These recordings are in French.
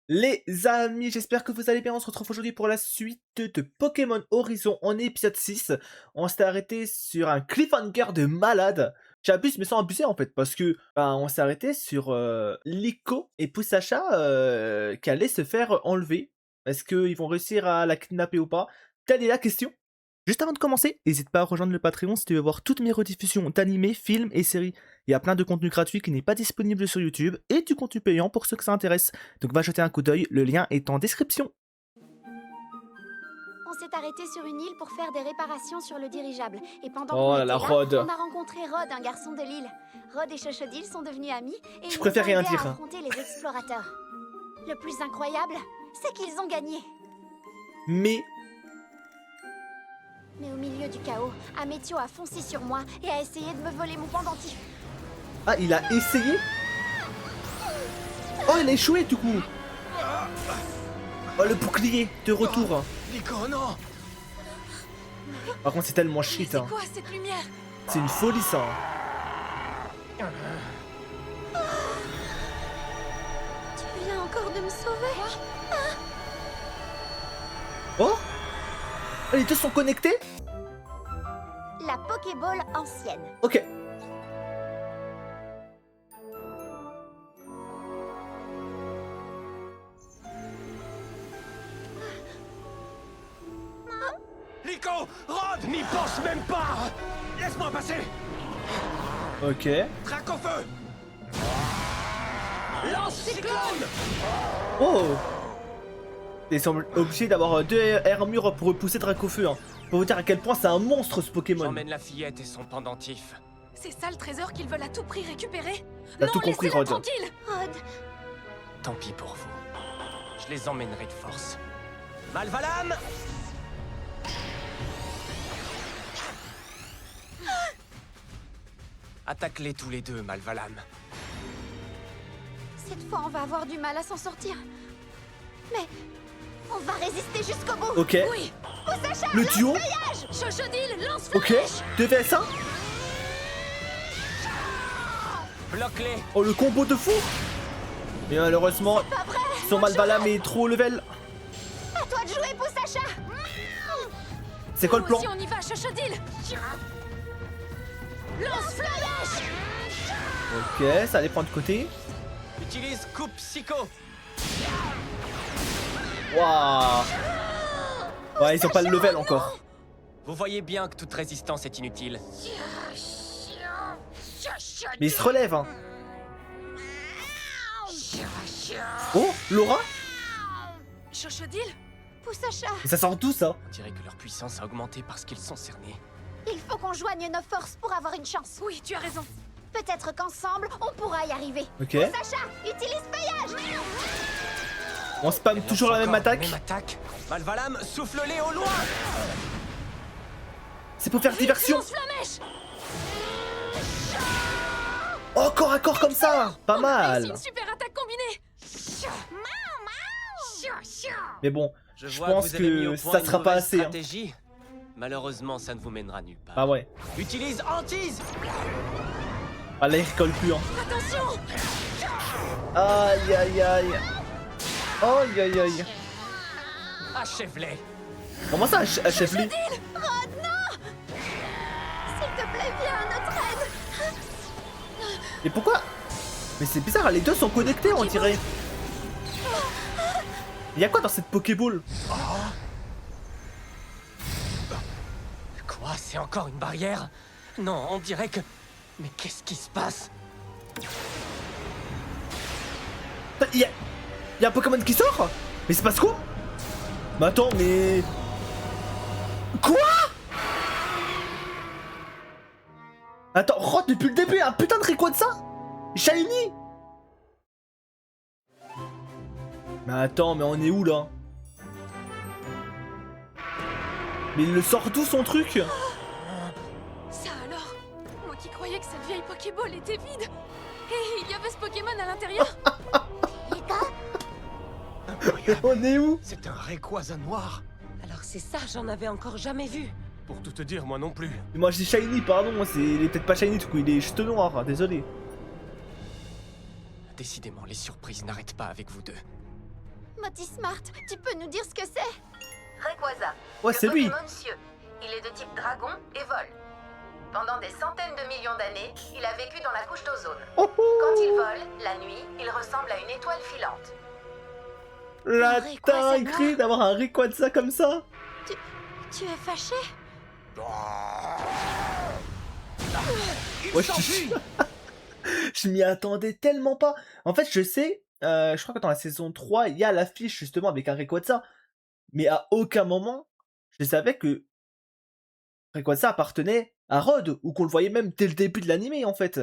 Les amis, j'espère que vous allez bien. On se retrouve aujourd'hui pour la suite de Pokémon Horizon en épisode 6. On s'est arrêté sur un cliffhanger de malade. J'abuse, mais sans abuser en fait, parce que on s'est arrêté sur Liko et Poussacha qui allaient se faire enlever. Est-ce qu'ils vont réussir à la kidnapper ou pas? Telle est la question. Juste avant de commencer, n'hésite pas à rejoindre le Patreon si tu veux voir toutes mes rediffusions d'animés, films et séries. Il y a plein de contenu gratuit qui n'est pas disponible sur YouTube et du contenu payant pour ceux que ça intéresse. Donc va jeter un coup d'œil, le lien est en description. On s'est arrêté sur une île pour faire des réparations sur le dirigeable. Et pendant Oh qu'on là était là, là, Rod. on a rencontré Rod, un garçon de l'île. Rod et Chochodile sont devenus amis et Je ils préfère nous ont rien aidés dire, à hein. affronter les explorateurs. Le plus incroyable, c'est qu'ils ont gagné. Mais Mais au milieu du chaos, Amétio a foncé sur moi et a essayé de me voler mon pendentif. ah, il a essayé. Oh, il a échoué du coup. Oh, le bouclier de retour. Liko, non! Par contre, c'est tellement Mais shit. c'est Hein. quoi cette lumière? C'est une folie ça. Tu viens encore de me sauver? Oh, les deux sont connectés. La Pokéball ancienne. Ok. Liko! Rod! N'y pense même pas! Laisse-moi passer! Ok. Traque au feu! Lance cyclone! Oh. Ils sont obligés d'avoir deux armures pour repousser Dracofeu. Hein. Pour vous dire à quel point c'est un monstre ce Pokémon. J'emmène la fillette et son pendentif. C'est ça le trésor qu'ils veulent à tout prix récupérer? T'as Non, tout compris, laissez-la Rod. tranquille. Rod, Tant pis pour vous. Je les emmènerai de force. Malvalam! Attaque-les tous les deux, Malvalam. cette fois on va avoir du mal à s'en sortir. Mais on va résister jusqu'au bout. Ok. Oui. Poussacha, Le duo. Chochodile, lance Ok. flèche. 2 vs 1. Bloque-les! Oh, le combo de fou. Et malheureusement, son Malvalam est trop level. à toi de jouer, Poussacha. C'est quoi le plan? Si on y va, Chochodile. Lance flèche. Ok, ça allait prendre de côté. Utilise coupe psycho! Waouh. Ouais, ils ont pas le level encore. Vous voyez bien que toute résistance est inutile. Mais ils se relèvent. Hein. Oh, Laura. Chochodile. Poussacha, Et ça sort d'où ça? On dirait que leur puissance a augmenté parce qu'ils sont cernés. il faut qu'on joigne nos forces pour avoir une chance. Oui, tu as raison. Peut-être qu'ensemble, on pourra y arriver. Ok. Poussacha, utilise feuillage. On spam Elle toujours lance la même encore attaque. Même attaque. Malvalam, souffle-les au loin! C'est pour faire diversion. Lance flamèche. Oh, corps à corps comme ça. Pas C'est mal. une super attaque combinée. Mais bon, Je je vois pense vous avez mis que au point ça une sera pas mauvaise assez. Hein. stratégie. Malheureusement, ça ne vous mènera nulle part. Ah ouais. Utilise hantise! Ah là, il recolle plus. Hein. Attention. Aïe aïe aïe. Aïe aïe aïe. Achève-les! Comment ça, achève-les? Rod, non. S'il te plaît, viens à notre aide. Et pourquoi? Mais c'est bizarre, les deux sont connectés, on dirait. Y'a quoi dans cette Pokéball? Quoi? C'est encore une barrière? Non, on dirait que... Mais qu'est-ce qui se passe? Y'a un Pokémon qui sort? Mais c'est passe quoi? Mais attends, mais... Quoi? Attends, Rod depuis le début, un putain de Rayquaza de ça? Shiny? Mais attends, mais on est où là? Mais il le sort d'où son truc? Ça alors. Moi qui croyais que cette vieille Pokéball était vide. Et il y avait ce Pokémon à l'intérieur. On est où? C'est un Rayquaza noir! Alors c'est ça, j'en avais encore jamais vu. Pour tout te dire, moi non plus. Moi je dis Shiny, pardon, il est peut-être pas Shiny du coup, il est juste noir, hein, désolé. Décidément, les surprises n'arrêtent pas avec vous deux. Moty Smart, tu peux nous dire ce que c'est? Rayquaza. Ouais, c'est lui. Pokémon cieux. Il est de type dragon et vole. Pendant des centaines de millions d'années, il a vécu dans la couche d'ozone. Oh, oh. Quand il vole, la nuit, il ressemble à une étoile filante. La Rayquaza dinguerie noir. d'avoir un Rayquaza comme ça. Tu es fâché? Ouais, je m'y attendais tellement pas. En fait, je sais, je crois que dans la saison 3, il y a l'affiche justement avec un Rayquaza. Mais à aucun moment, je savais que Rayquaza appartenait à Rod, ou qu'on le voyait même dès le début de l'animé en fait.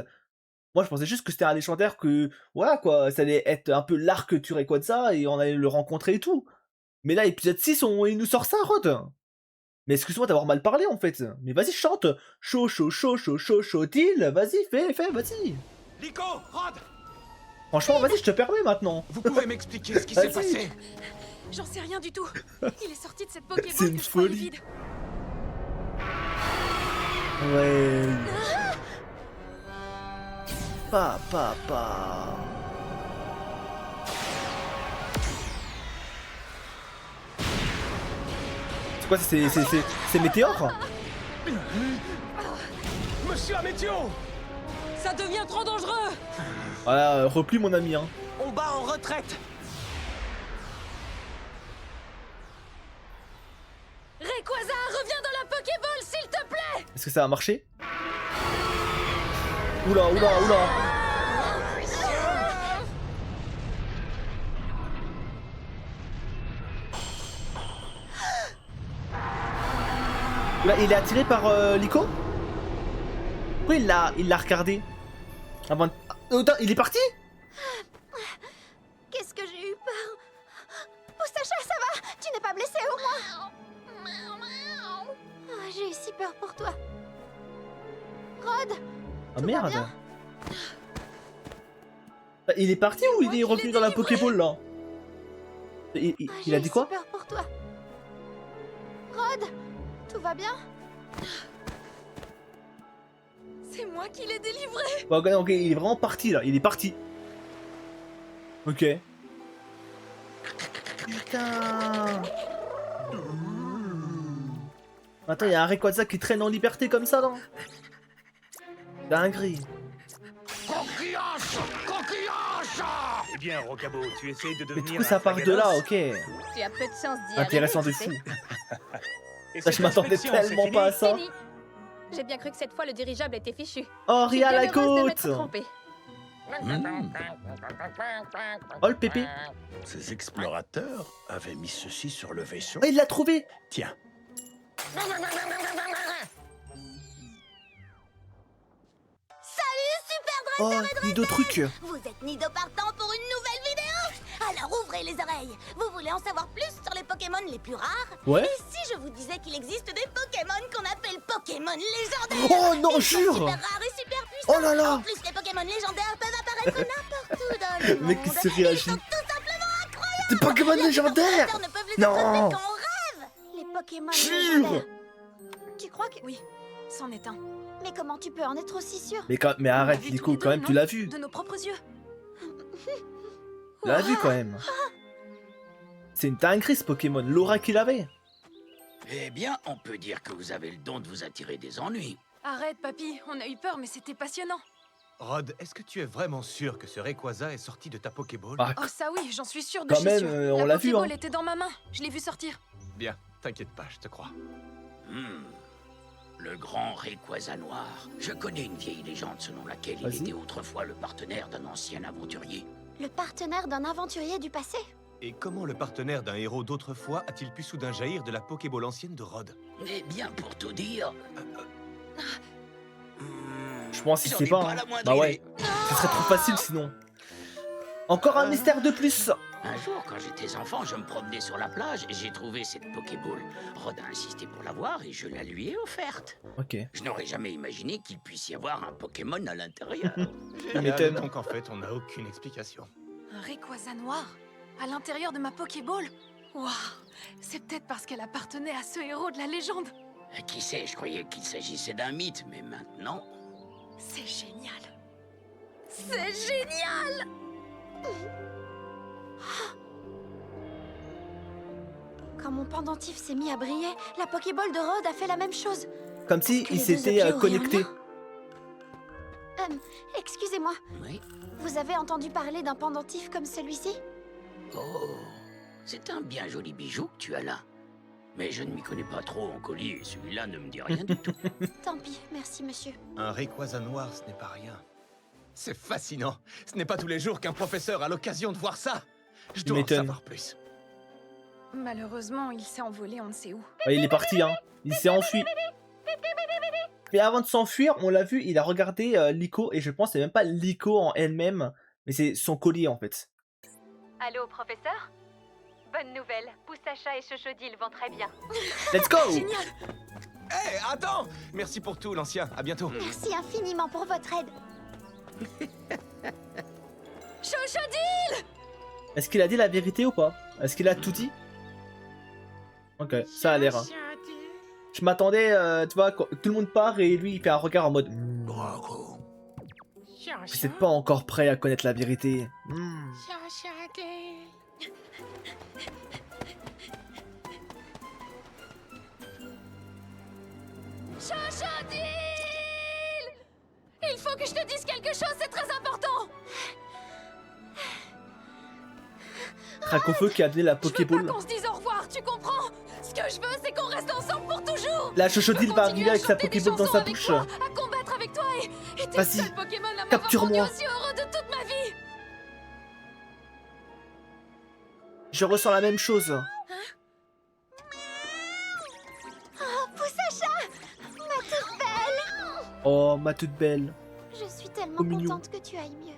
Moi, je pensais juste que c'était un légendaire que, voilà quoi, ça allait être un peu l'arc du Rayquaza et on allait le rencontrer et tout. Mais là, épisode 6, il nous sort ça, Rod. Mais excuse-moi d'avoir mal parlé en fait. Mais vas-y, chante. Chaud, chaud, chaud, chaud, chaud, chaud, deal. Vas-y, fais, vas-y. Liko, Rod, Franchement, vas-y, je te permets maintenant. vous pouvez m'expliquer ce qui s'est Vas-y. passé? J'en sais rien du tout. Il est sorti de cette C'est Pokéball une que je croyais folie. vide. Ouais. Pa. C'est quoi, c'est Météore? Monsieur Amétio, Ça devient trop dangereux. Voilà, replie mon ami, hein. on bat en retraite. Rayquaza, reviens dans la Pokéball, s'il te plaît. Est-ce que ça a marché? Oula. Là, il est attiré par Liko? Pourquoi il l'a regardé? Avant... Attends, il est parti? Qu'est-ce que j'ai eu peur? Oh Sacha, ça va? Tu n'es pas blessé au moins? Ah, j'ai eu si peur pour toi. Rod, Ah tout va merde. bien? Il est parti ou il est moi qui revenu l'ai dans la délivré. Pokéball là? Il Ah, il a j'ai dit eu quoi? si peur pour toi. Rod, tout va bien? C'est moi qui l'ai délivré. Bah, ok, il est vraiment parti là, il est parti. Ok. Putain. Attends, il y a un Rayquaza qui traîne en liberté comme ça, non? Dinguerie. Eh bien, Rocabo, tu essayes de Mais devenir du coup, ça un part de là, Flagalos. ok. Tu as peu de chance d'y Intéressant de arriver, fou. Et Ça, cette je m'attendais inspection, c'est tellement fini pas à ça. Fini. J'ai bien cru que cette fois le dirigeable était fichu. Oh, Je suis Ria bien la heureuse de côte. m'être trompée. Oh, le pépé. Ces explorateurs avaient mis ceci sur le vaisseau. Oh, il l'a trouvé. Tiens, Oh, Nido truc. Vous êtes Nido partant pour une nouvelle vidéo? Alors ouvrez les oreilles. Vous voulez en savoir plus sur les Pokémon les plus rares? Ouais. Et si je vous disais qu'il existe des Pokémon qu'on appelle Pokémon légendaires? Oh non, Ils sont jure. super rares et super puissants. Oh là là. En plus, les Pokémon légendaires peuvent apparaître n'importe où dans le Le mec qui monde. se réagit. Ils sont tout simplement incroyables. Des Pokémon Les légendaires. explorateurs ne peuvent les Non. attraper qu'en rêve. Les Pokémon Jure. légendaires. Tu crois que... Oui, c'en est un. Mais comment tu peux en être aussi sûr? Mais arrête, On l'a vu Nico, tous les quand deux, même, tu non l'as vu. De nos propres yeux. Tu l'as vu quand même. C'est une dinguerie ce Pokémon, l'aura qu'il avait. Eh bien, on peut dire que vous avez le don de vous attirer des ennuis. Arrête, papy. On a eu peur, mais c'était passionnant. Rod, est-ce que tu es vraiment sûr que ce Rayquaza est sorti de ta Pokéball? Ah, Oh, ça oui, j'en suis sûre de Quand chez même, sûr. on La l'a vu, Pokéball hein. était dans ma main. Je l'ai vu sortir. Bien, t'inquiète pas, je te crois. Le grand Rayquaza noir. Je connais une vieille légende selon laquelle il Vas-y. était autrefois le partenaire d'un ancien aventurier. Le partenaire d'un aventurier du passé? Et comment le partenaire d'un héros d'autrefois a-t-il pu soudain jaillir de la Pokéball ancienne de Rod? Eh bien, pour tout dire... Je pense qu'il j'en sait ai pas. pas Hein. la moindre Bah ouais. idée. Ce serait trop facile sinon. Encore un mystère de plus. Un jour, quand j'étais enfant, je me promenais sur la plage et j'ai trouvé cette Pokéball. Rod a insisté pour l'avoir et je la lui ai offerte. Ok. Je n'aurais jamais imaginé qu'il puisse y avoir un Pokémon à l'intérieur. m'étonne. Donc en fait, on n'a aucune explication. Un Rayquaza noir à l'intérieur de ma Pokéball. Waouh, c'est peut-être parce qu'elle appartenait à ce héros de la légende. Qui sait, je croyais qu'il s'agissait d'un mythe, mais maintenant... C'est génial. C'est génial. Quand mon pendentif s'est mis à briller, la Pokéball de Rod a fait la même chose. Comme si Est-ce que il les deux s'était objets auraient un connecté. lien Excusez-moi, Oui. vous avez entendu parler d'un pendentif comme celui-ci? Oh, c'est un bien joli bijou que tu as là. Mais je ne m'y connais pas trop en collier, et celui-là ne me dit rien du tout. Tant pis, merci monsieur. Un Rayquaza noir, ce n'est pas rien. C'est fascinant. Ce n'est pas tous les jours qu'un professeur a l'occasion de voir ça. Je dois en m'étonne. savoir plus. Malheureusement, il s'est envolé on ne sait où. Ouais, il est parti, hein. Il s'est enfui. Mais avant de s'enfuir, on l'a vu, il a regardé Liko, et je pense que c'est même pas Liko en elle-même, mais c'est son collier en fait. Allô, professeur? Bonne nouvelle, Poussacha et Chochodil vont très bien. Let's go! Génial! Hé, attends! Merci pour tout, l'ancien. À bientôt. Merci infiniment pour votre aide. Chochodil! Est-ce qu'il a dit la vérité ou pas? Est-ce qu'il a tout dit? Ok, ça a l'air. Hein. Je m'attendais, tu vois, quand tout le monde part et lui il fait un regard en mode Bravo. vous êtes pas encore prêt à connaître la vérité. Chochodil! Il faut que je te dise quelque chose, c'est très important! Cracofeu qui a donné la Je veux pas Pokéball. qu'on se dise au revoir, tu comprends? Ce que je veux, c'est qu'on reste ensemble pour toujours! La Chochodil va arriver avec sa Continuer à chanter des Pokéball dans chansons sa avec bouche. toi, à combattre avec toi et t'es le Vas-y, seul Pokémon à m'avoir capture-moi. rendu aussi heureux de toute ma vie! Je ressens la même chose. Oh, Poussacha! Ma toute belle! Oh, ma toute belle. Je suis tellement Trop mignon. contente que tu ailles mieux.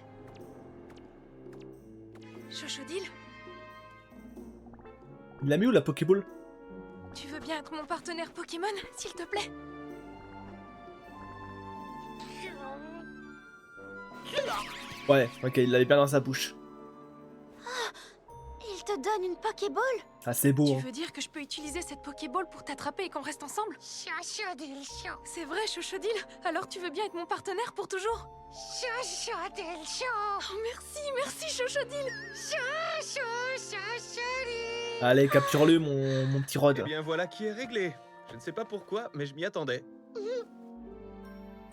Chochodil, Il l'a mis où la Pokéball? tu veux bien être mon partenaire Pokémon, s'il te plaît? Ouais, ok, il l'avait bien dans sa bouche. Il te donne une Pokéball? Ah, c'est beau. Tu Hein. veux dire que je peux utiliser cette Pokéball pour t'attraper et qu'on reste ensemble? C'est vrai, Chochodil? Alors tu veux bien être mon partenaire pour toujours? Oh, merci Chochodil! Allez, capture-le, mon petit Rod. Eh bien, voilà qui est réglé. Je ne sais pas pourquoi, mais je m'y attendais.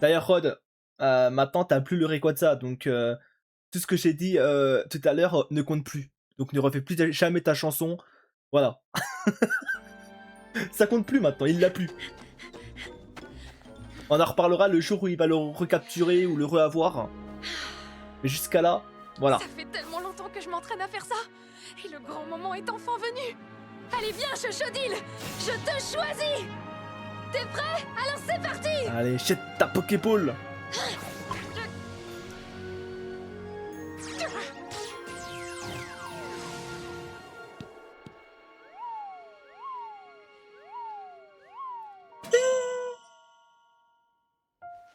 D'ailleurs, Rod, maintenant t'as plus le Rayquaza, donc tout ce que j'ai dit tout à l'heure ne compte plus. Donc ne refais plus jamais ta chanson. Voilà. Ça compte plus maintenant, il l'a plus. On en reparlera le jour où il va le recapturer ou le re-avoir. Mais jusqu'à là, voilà. Ça fait tellement longtemps que je m'entraîne à faire ça! Et le grand moment est enfin venu! Allez, viens, Chochodil! Je te choisis! T'es prêt? Alors c'est parti! Allez, jette ta Pokéball.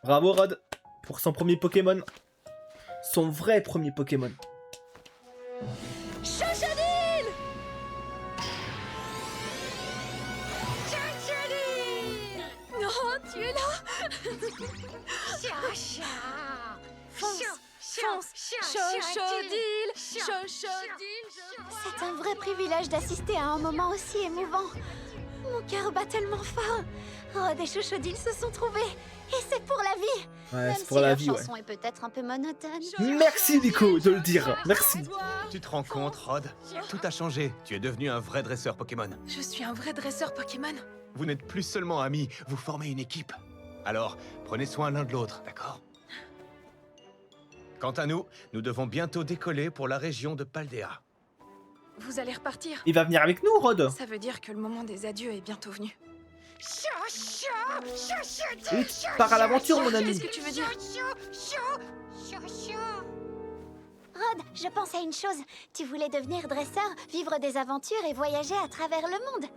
Bravo Rod pour son premier Pokémon. Son vrai premier Pokémon. Chochodil! Oh, tu es là! Fonce! Chochodil! C'est un vrai privilège d'assister à un moment aussi émouvant. Mon cœur bat tellement fort. Rod et Chochodil se sont trouvés. Et c'est pour la vie. Ouais, Même c'est si pour la leur vie, ouais. chanson est peut-être un peu monotone. Merci Nico de le dire. Merci. Tu te rends compte, Rod? Tout a changé. Tu es devenu un vrai dresseur Pokémon. Je suis un vrai dresseur Pokémon. Vous n'êtes plus seulement amis, vous formez une équipe. Alors, prenez soin l'un de l'autre, d'accord? Quant à nous, nous devons bientôt décoller pour la région de Paldea. Vous allez repartir. Il va venir avec nous, Rod. Ça veut dire que le moment des adieux est bientôt venu. Oui, tu pars à l'aventure, mon ami. Qu'est-ce que tu veux dire? Rod, je pense à une chose. Tu voulais devenir dresseur, vivre des aventures et voyager à travers le monde.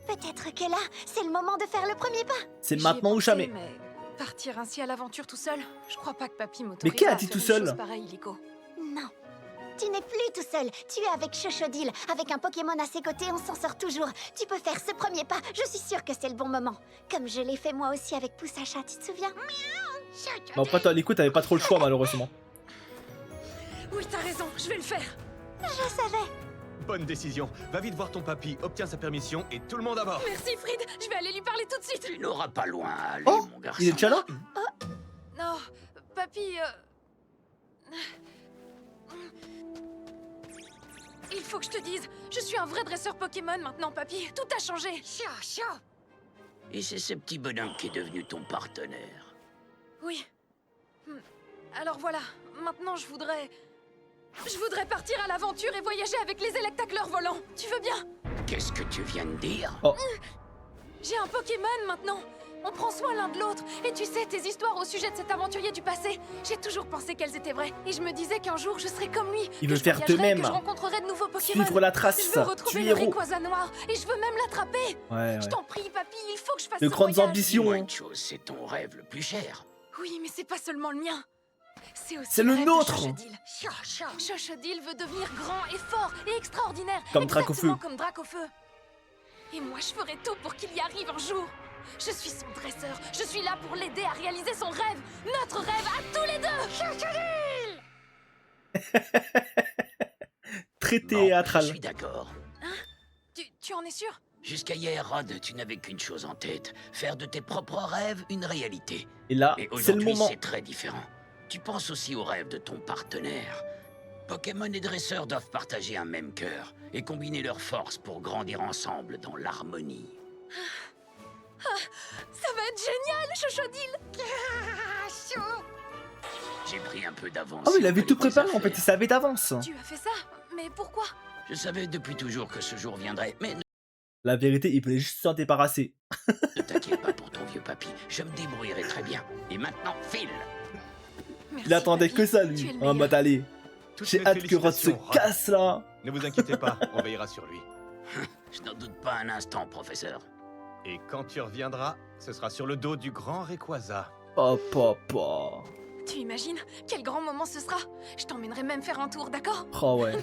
Peut-être que là, c'est le moment de faire le premier pas. C'est J'y ai maintenant ou pensé, jamais. Mais partir ainsi à l'aventure tout seul, je crois pas que papy m'autorise. Mais qui a à dit faire tout une seul? chose pareille, Liko. Non. Tu n'es plus tout seul. Tu es avec Chochodil. Avec un Pokémon à ses côtés, on s'en sort toujours. Tu peux faire ce premier pas. Je suis sûre que c'est le bon moment. Comme je l'ai fait moi aussi avec Poussacha, tu te souviens? Bon, après, toi, l'écoute, t'avais pas trop le choix, malheureusement. Oui, t'as raison, je vais le faire. Je savais. Bonne décision. Va vite voir ton papy, obtiens sa permission et tout le monde à bord. Merci, Fried. Je vais aller lui parler tout de suite. Tu n'auras pas loin à aller, Oh, mon garçon. il est déjà là? Non, papy... Il faut que je te dise, je suis un vrai dresseur Pokémon maintenant, papy. Tout a changé. Et c'est ce petit bonhomme qui est devenu ton partenaire. Oui. Alors voilà, maintenant je voudrais partir à l'aventure et voyager avec les électacleurs volants. Tu veux bien? Qu'est-ce que tu viens de dire? J'ai un Pokémon maintenant. On prend soin l'un de l'autre. Et tu sais, tes histoires au sujet de cet aventurier du passé, j'ai toujours pensé qu'elles étaient vraies. Et je me disais qu'un jour, je serais comme lui. Il que veut je faire de voyagerais, même. que je rencontrerais de nouveaux Pokémon. Suivre la trace. Je veux retrouver Tu es le héros. Rayquaza noir. Et je veux même l'attraper. Ouais, Je ouais. t'en prie, papy, il faut que je fasse De ce grandes voyage. ambitions. Dis-moi une chose, c'est ton rêve le plus cher. Oui, mais c'est pas seulement le mien. C'est aussi C'est le rêve de nôtre. Chochodile. Chochodile veut devenir grand et fort et extraordinaire. Comme exactement Dracofeu. comme Dracofeu. Et moi, je ferai tout pour qu'il y arrive un jour. Je suis son dresseur. Je suis là pour l'aider à réaliser son rêve. Notre rêve à tous les deux. Très Bon, théâtral. je suis d'accord. Tu en es sûr? Jusqu'à hier, Rod, tu n'avais qu'une chose en tête. Faire de tes propres rêves une réalité. Et là, Mais c'est le aujourd'hui, moment. c'est très différent. Tu penses aussi aux rêves de ton partenaire. Pokémon et dresseurs doivent partager un même cœur et combiner leurs forces pour grandir ensemble dans l'harmonie. Ça va être génial, Chochodile. J'ai pris un peu d'avance. Ah oui, il sur avait les tout préparé en affaires. fait, il savait d'avance. Tu as fait ça? Mais pourquoi? Je savais depuis toujours que ce jour viendrait, mais La vérité, il voulait juste s'en débarrasser. ne t'inquiète pas pour ton vieux papy. Je me débrouillerai très bien. Et maintenant, file! Merci, Il attendait papy. que ça, Tu lui. es le En meilleur. mode, allez, Toutes j'ai mes hâte que Rod se félicitations, Rod. casse là. Ne vous inquiétez pas, on veillera sur lui. Je n'en doute pas un instant, professeur. Et quand tu reviendras, ce sera sur le dos du grand Rayquaza. Oh, papa. Tu imagines? Quel grand moment ce sera. Je t'emmènerai même faire un tour, d'accord? Oh ouais.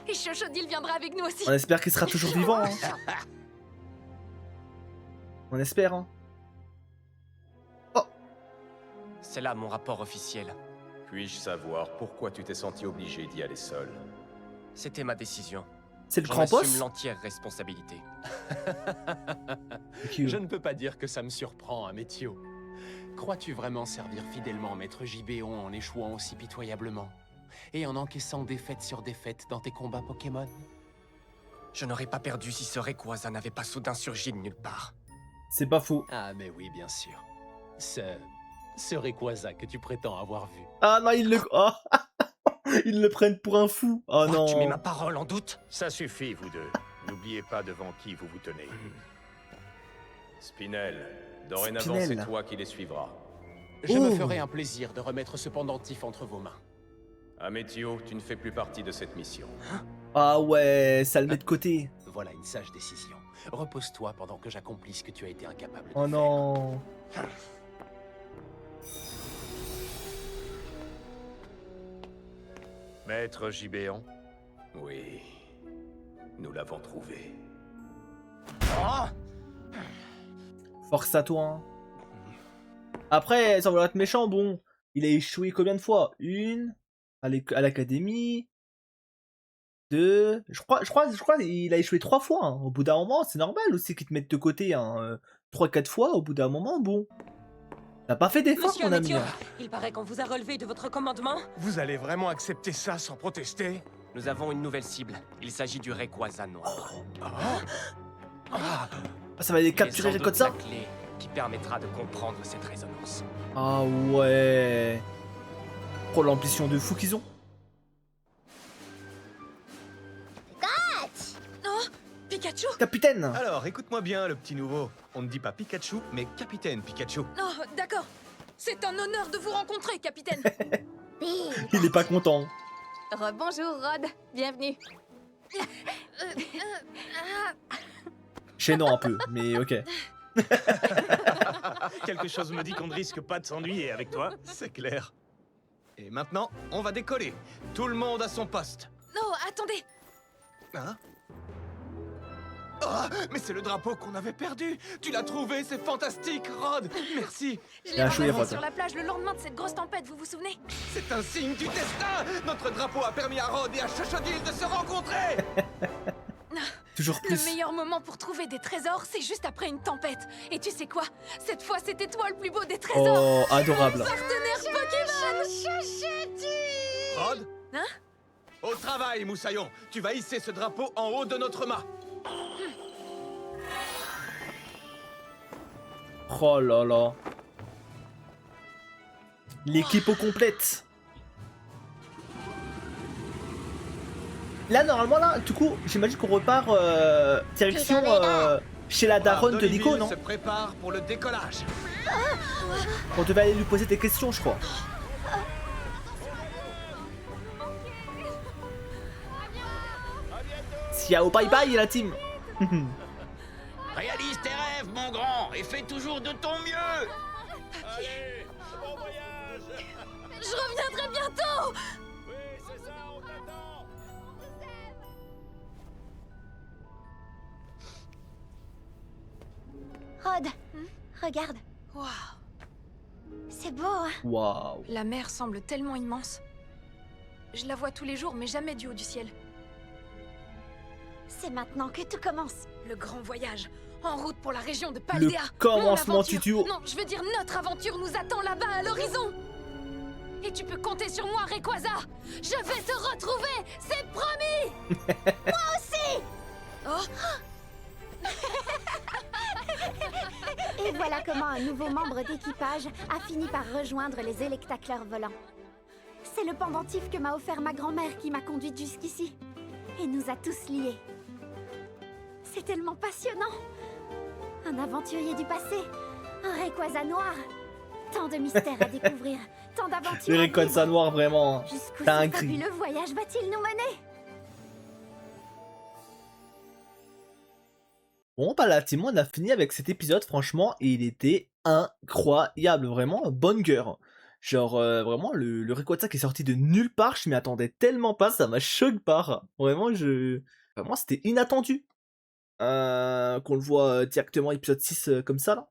Et Chochodile viendra avec nous aussi. On espère qu'il sera toujours vivant. Hein. On espère. Hein. C'est là mon rapport officiel. Puis-je savoir pourquoi tu t'es senti obligé d'y aller seul? C'était ma décision. C'est le J'en grand assume boss. l'entière responsabilité. Je ne peux pas dire que ça me surprend, Amétio. Crois-tu vraiment servir fidèlement Maître Gibéon en échouant aussi pitoyablement? Et en encaissant défaite sur défaite dans tes combats Pokémon? Je n'aurais pas perdu si ce Rayquaza n'avait pas soudain surgi de nulle part. C'est pas faux. Ah, mais oui, bien sûr. Ce Rayquaza que tu prétends avoir vu. Ah non, ils le... Oh. Ils le prennent pour un fou. Oh non. Tu mets ma parole en doute? Ça suffit, vous deux. N'oubliez pas devant qui vous vous tenez. Spinel, dorénavant Spinel. c'est toi qui les suivras. Je me Oh. ferai un plaisir de remettre ce pendentif entre vos mains. Amétio, tu ne fais plus partie de cette mission. Ah ouais, ça le met de côté. Voilà une sage décision. Repose-toi pendant que j'accomplis ce que tu as été incapable de Oh non. Maître Gibéon? Oui. Nous l'avons trouvé. Force à toi. Hein. Après, sans vouloir être méchant, bon, il a échoué combien de fois? Une à l'académie. Deux. Je crois qu'il a échoué 3 fois. Hein. Au bout d'un moment, c'est normal aussi qu'ils te mettent de côté. Hein. 3-4 fois, au bout d'un moment, bon. T'as pas fait d'effort, Monsieur mon ami. Amétio, Hein. il paraît qu'on vous a relevé de votre commandement. Vous allez vraiment accepter ça sans protester? Nous avons une nouvelle cible. Il s'agit du Rayquaza noir. Ah, ça va les capturer comme ça? La clé qui permettra de comprendre cette résonance. Ah ouais. Oh, l'ambition de fou qu'ils ont. Oh, Pikachu. Capitaine. Alors, écoute-moi bien, le petit nouveau. On ne dit pas Pikachu, mais Capitaine Pikachu. Oh, d'accord. C'est un honneur de vous rencontrer, capitaine. Il est pas content. Rebonjour, Rod. Bienvenue. Gênant un peu, mais ok. Quelque chose me dit qu'on ne risque pas de s'ennuyer avec toi. C'est clair. Et maintenant, on va décoller. Tout le monde à son poste. Non, attendez. Hein? Oh, mais c'est le drapeau qu'on avait perdu. Tu l'as trouvé, c'est fantastique, Rod. Merci. Je Il l'ai a un chouïa ramassé photo. sur la plage le lendemain de cette grosse tempête, vous vous souvenez? C'est un signe du destin. Notre drapeau a permis à Rod et à Chochodil de se rencontrer. Toujours Le plus. meilleur moment pour trouver des trésors, c'est juste après une tempête. Et tu sais quoi? Cette fois, c'était toi le plus beau des trésors. Oh, adorable. Partenaire Pokémon. Rod, Hein? au travail, Moussaillon. Tu vas hisser ce drapeau en haut de notre mât. Oh là là. L'équipe au complète. Là, normalement, là, du coup, j'imagine qu'on repart direction chez la daronne de Nico, non? se prépare pour le décollage. On devait aller lui poser des questions, je crois. Ciao, bye bye, la team. Réalise tes rêves, mon grand, et fais toujours de ton mieux. Allez, bon voyage. Je reviendrai bientôt. Oui, c'est ça, on t'attend. Rod, regarde. Waouh. C'est beau, hein? Waouh. La mer semble tellement immense. Je la vois tous les jours, mais jamais du haut du ciel. C'est maintenant que tout commence. Le grand voyage, en route pour la région de Paldea. Le commencement Mon du aventure- duo. Non, je veux dire notre aventure nous attend là-bas à l'horizon. Et tu peux compter sur moi, Rayquaza. Je vais te retrouver, c'est promis. Moi aussi! Oh, Et voilà comment un nouveau membre d'équipage a fini par rejoindre les électacleurs volants. C'est le pendentif que m'a offert ma grand-mère qui m'a conduite jusqu'ici. Et nous a tous liés. C'est tellement passionnant. Un aventurier du passé, un Rayquaza noir. Tant de mystères à découvrir, tant d'aventures. Le à Rayquaza vivre. noir, vraiment. Jusqu'où ce Dinguerie. fabuleux voyage va-t-il nous mener? Bon, bah la team, on a fini avec cet épisode, franchement, et il était incroyable, vraiment, banger. Genre, vraiment, le Rayquaza qui est sorti de nulle part, je m'y attendais tellement pas, ça m'a choqué pas. Vraiment, vraiment, c'était inattendu. Qu'on le voit directement épisode 6 comme ça, là.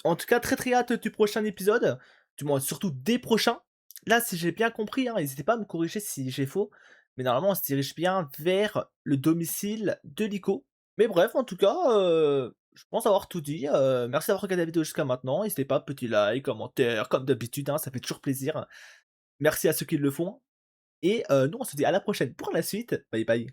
En tout cas, très très hâte du prochain épisode, du moins, surtout des prochains. Là, si j'ai bien compris, hein, n'hésitez pas à me corriger si j'ai faux, mais normalement, on se dirige bien vers le domicile de Lico. Mais bref, en tout cas, je pense avoir tout dit. Merci d'avoir regardé la vidéo jusqu'à maintenant. N'hésitez pas, petit like, commentaire, comme d'habitude, hein, ça fait toujours plaisir. Merci à ceux qui le font. Et nous, on se dit à la prochaine pour la suite. Bye bye.